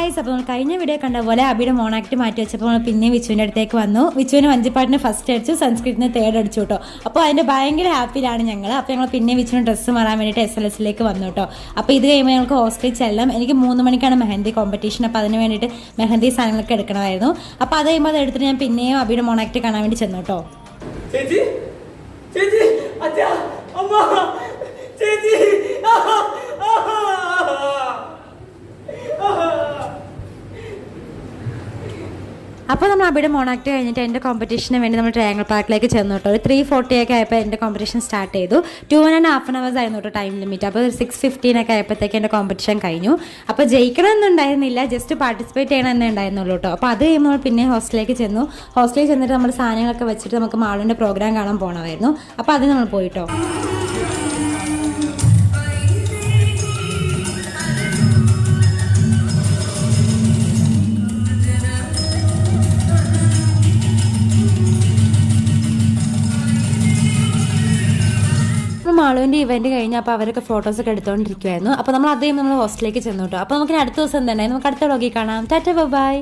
Guys, അപ്പോൾ നമ്മൾ കഴിഞ്ഞ വീഡിയോ കണ്ട പോലെ അബിയുടെ മോണാക്ട് മാറ്റി വെച്ചപ്പോൾ നമ്മൾ പിന്നെ വിച്ചുവിൻ്റെ അടുത്തേക്ക് വന്നു. വിച്ചുവിന് വഞ്ചിപ്പാട്ടിന് ഫസ്റ്റ് അടിച്ചു, സൺസ്ക്രീറ്റിന് തേർഡ് അടിച്ചു കേട്ടോ. അപ്പോൾ അതിൻ്റെ ഭയങ്കര ഹാപ്പിയിലാണ് ഞങ്ങൾ. അപ്പോൾ ഞങ്ങൾ പിന്നെ വിച്ചുവിന് ഡ്രസ്സ് മാറാൻ വേണ്ടിയിട്ട് SLSലേക്ക് വന്നു കേട്ടോ. അപ്പോൾ ഇത് കഴിയുമ്പോൾ ഞങ്ങൾക്ക് ഹോസ്റ്റലിൽ ചെല്ലാം. എനിക്ക് 3 മണിക്കാണ് മെഹന്തി കോമ്പറ്റീഷൻ. അപ്പോൾ അതിന് വേണ്ടിയിട്ട് മെഹന്തി സാധനങ്ങളൊക്കെ എടുക്കണമായിരുന്നു. അപ്പോൾ അത് കഴിയുമ്പോൾ അത് എടുത്തിട്ട് ഞാൻ പിന്നെയും അബിയുടെ മോണാക്ട് കാണാൻ വേണ്ടി ചെന്നു കേട്ടോ. അപ്പോൾ നമ്മൾ അബിയുടെ മോണാക്ട് കഴിഞ്ഞിട്ട് എൻ്റെ കോമ്പറ്റീഷന് വേണ്ടി നമ്മൾ ട്രയാങ്കിൾ പാർക്കിലേക്ക് ചെന്നു കേട്ടോ. ഒരു 3:40 ഒക്കെ ആയപ്പോൾ എൻ്റെ കോമ്പറ്റീഷൻ സ്റ്റാർട്ട് ചെയ്തു. 2.5 hours ആയിരുന്നു കേട്ടോ ടൈം ലിമിറ്റ്. അപ്പോൾ 6:15 ഒക്കെ ആയപ്പോഴത്തേക്ക് എൻ്റെ കോമ്പറ്റീഷൻ കഴിഞ്ഞു. അപ്പോൾ ജയിക്കണമെന്നുണ്ടായിരുന്നില്ല, ജസ്റ്റ് പാർട്ടിസിപ്പേറ്റ് ചെയ്യണമെന്നേ ഉണ്ടായിരുന്നുള്ളൂ കേട്ടോ. അപ്പോൾ അത് കഴിയുമ്പോൾ പിന്നെ ഹോസ്റ്റലിലേക്ക് ചെന്നു. ഹോസ്റ്റലിൽ ചെന്നിട്ട് നമ്മൾ സാധനങ്ങളൊക്കെ വെച്ചിട്ട് നമുക്ക് മാളുവിൻ്റെ പ്രോഗ്രാം കാണാൻ പോകണമായിരുന്നു. അപ്പോൾ അത് നമ്മൾ പോയിട്ടോ. മാളുവിൻ്റെ ഇവന്റ് കഴിഞ്ഞാൽ അപ്പോൾ അവരൊക്കെ ഫോട്ടോസൊക്കെ എടുത്തുകൊണ്ടിരിക്കുമായിരുന്നു. അപ്പോൾ നമ്മൾ ഹോസ്റ്റലിലേക്ക് ചെന്നു കേട്ടോ. അപ്പോൾ നമുക്ക് അടുത്ത ദിവസം എന്തായിരുന്നു, നമുക്ക് അടുത്ത വ്ളോഗിൽ കാണാം. ടാറ്റ ബൈ.